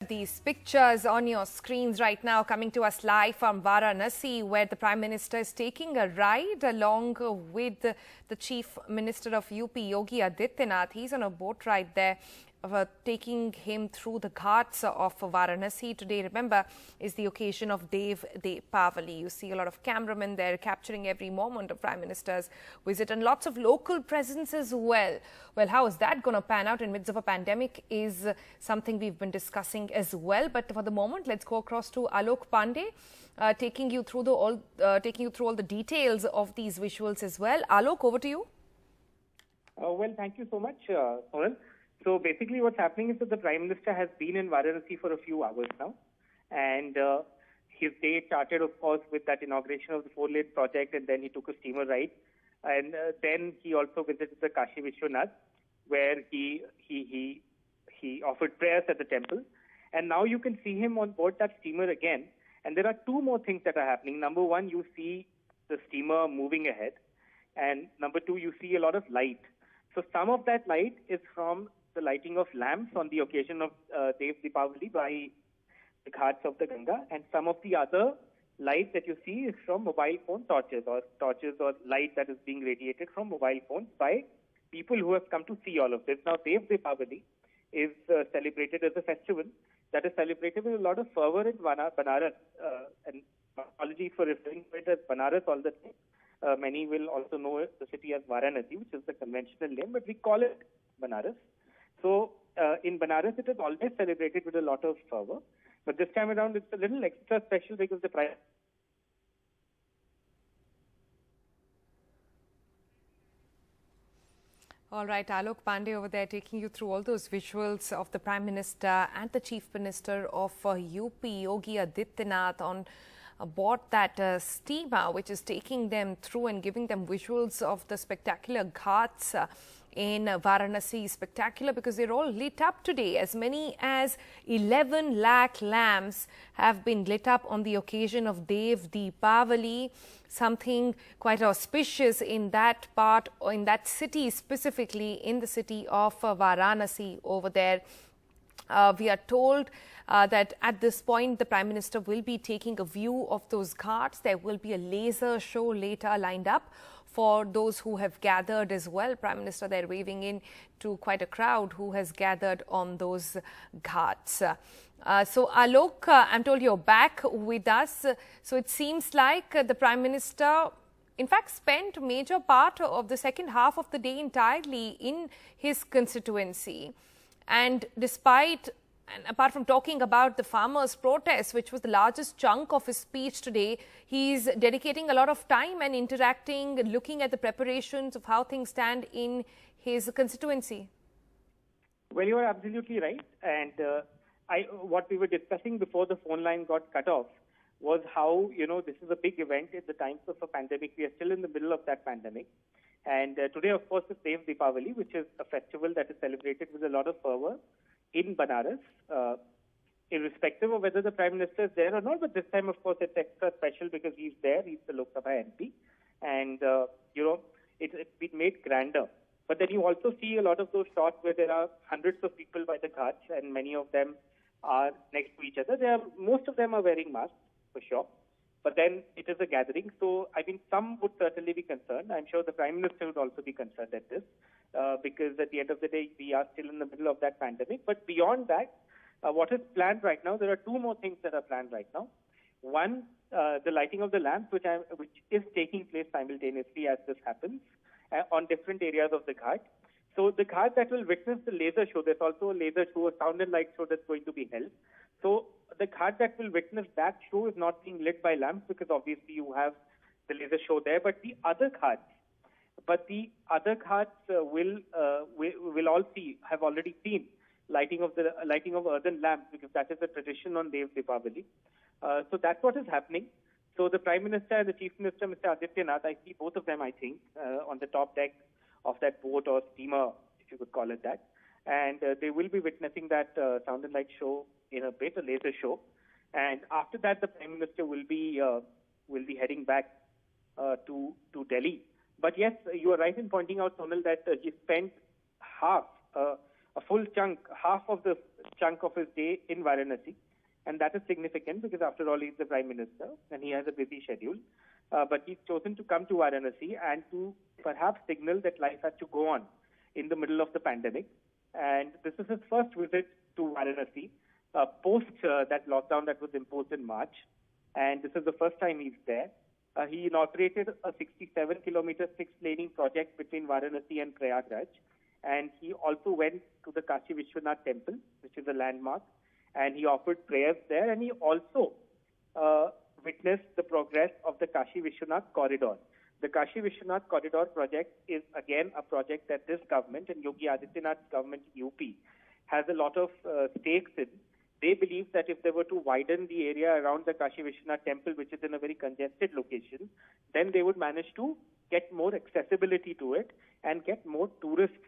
at these pictures on your screens right now, coming to us live from Varanasi, where the Prime Minister is taking a ride along with the Chief Minister of UP, Yogi Adityanath. He's on a boat ride there, taking him through the ghats of Varanasi. Today, remember, is the occasion of Dev Deepavali. You see a lot of cameramen there capturing every moment of Prime Minister's visit and lots of local presence as well. Well, how is that going to pan out in midst of a pandemic is something we've been discussing as well. But for the moment, let's go across to Alok Pandey, taking you through all the details of these visuals as well. Alok, over to you. Well, thank you so much, Sonal. So basically what's happening is that the Prime Minister has been in Varanasi for a few hours now. And his day started, of course, with that inauguration of the four-lane project, and then he took a steamer ride. And then he also visited the Kashi Vishwanath, where he offered prayers at the temple. And now you can see him on board that steamer again. And there are two more things that are happening. Number one, you see the steamer moving ahead. And number two, you see a lot of light. So some of that light is from the lighting of lamps on the occasion of Dev Deepavali by the ghats of the Ganga, and some of the other light that you see is from mobile phone torches or light that is being radiated from mobile phones by people who have come to see all of this. Now, Dev Deepavali is celebrated as a festival that is celebrated with a lot of fervor in Banaras, and apologies for referring to it as Banaras all the time. Many will also know the city as Varanasi, which is the conventional name, but we call it Banaras. So in Banaras, it is always celebrated with a lot of fervor. But this time around, it's a little extra special because the price. All right, Alok Pandey over there taking you through all those visuals of the Prime Minister and the Chief Minister of UP, Yogi Adityanath, on aboard that steamer, which is taking them through and giving them visuals of the spectacular ghats in Varanasi. Spectacular because they're all lit up today. As many as 11 lakh lamps have been lit up on the occasion of Dev Deepavali, something quite auspicious in that part, or in that city, specifically in the city of Varanasi over there. We are told that at this point, the Prime Minister will be taking a view of those ghats. There will be a laser show later lined up for those who have gathered as well. Prime Minister there waving in to quite a crowd who has gathered on those ghats. So Alok, I'm told you're back with us. So it seems like the Prime Minister in fact spent a major part of the second half of the day entirely in his constituency. And despite, and apart from talking about the farmers' protest, which was the largest chunk of his speech today, he's dedicating a lot of time and interacting, looking at the preparations of how things stand in his constituency. Well, you are absolutely right. And what we were discussing before the phone line got cut off was how, this is a big event in the times of a pandemic. We are still in the middle of that pandemic. And today, of course, is Dev Deepavali, which is a festival that is celebrated with a lot of fervor in Banaras, irrespective of whether the Prime Minister is there or not. But this time, of course, it's extra special because he's there. He's the Lok Sabha MP. And, it's been made grander. But then you also see a lot of those shots where there are hundreds of people by the ghats, and many of them are next to each other. Most of them are wearing masks, for sure. But then it is a gathering. So, some would certainly be concerned. I'm sure the Prime Minister would also be concerned at this because at the end of the day, we are still in the middle of that pandemic. But beyond that, what is planned right now, there are two more things that are planned right now. One, the lighting of the lamps, which is taking place simultaneously as this happens on different areas of the ghat. So the ghat that will witness the laser show, there's also a laser show, a sound and light show that's going to be held. So the ghat that will witness that show is not being lit by lamps because obviously you have the laser show there. But the other ghats will all have already seen lighting of earthen lamps because that is a tradition on Dev Deepavali. So that's what is happening. So the Prime Minister and the Chief Minister, Mr. Adityanath, I see both of them, I think, on the top deck of that boat or steamer, if you could call it that. And they will be witnessing that sound and light show in a bit, a laser show. And after that, the Prime Minister will be heading back to Delhi. But yes, you are right in pointing out, Sonal, that he spent half, a full chunk, half of the chunk of his day in Varanasi. And that is significant because, after all, he's the Prime Minister and he has a busy schedule. But he's chosen to come to Varanasi and to perhaps signal that life has to go on in the middle of the pandemic. And this is his first visit to Varanasi post that lockdown that was imposed in March. And this is the first time he's there. He inaugurated a 67-kilometer six-laning project between Varanasi and Prayagraj. And he also went to the Kashi Vishwanath temple, which is a landmark, and he offered prayers there. And he also witnessed the progress of the Kashi Vishwanath corridor. The Kashi Vishwanath corridor project is again a project that this government and Yogi Adityanath's government in UP has a lot of stakes in. They believe that if they were to widen the area around the Kashi Vishwanath temple, which is in a very congested location, then they would manage to get more accessibility to it and get more tourists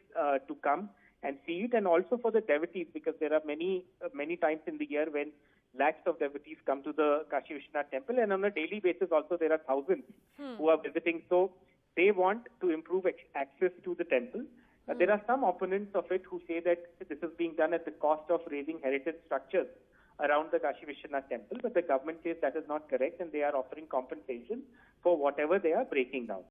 to come and see it, and also for the devotees, because there are many times in the year when lakhs of devotees come to the Kashi Vishwanath temple, and on a daily basis also there are thousands who are visiting. So they want to improve access to the temple. There are some opponents of it who say that this is being done at the cost of raising heritage structures around the Kashi Vishwanath temple, but the government says that is not correct and they are offering compensation for whatever they are breaking down.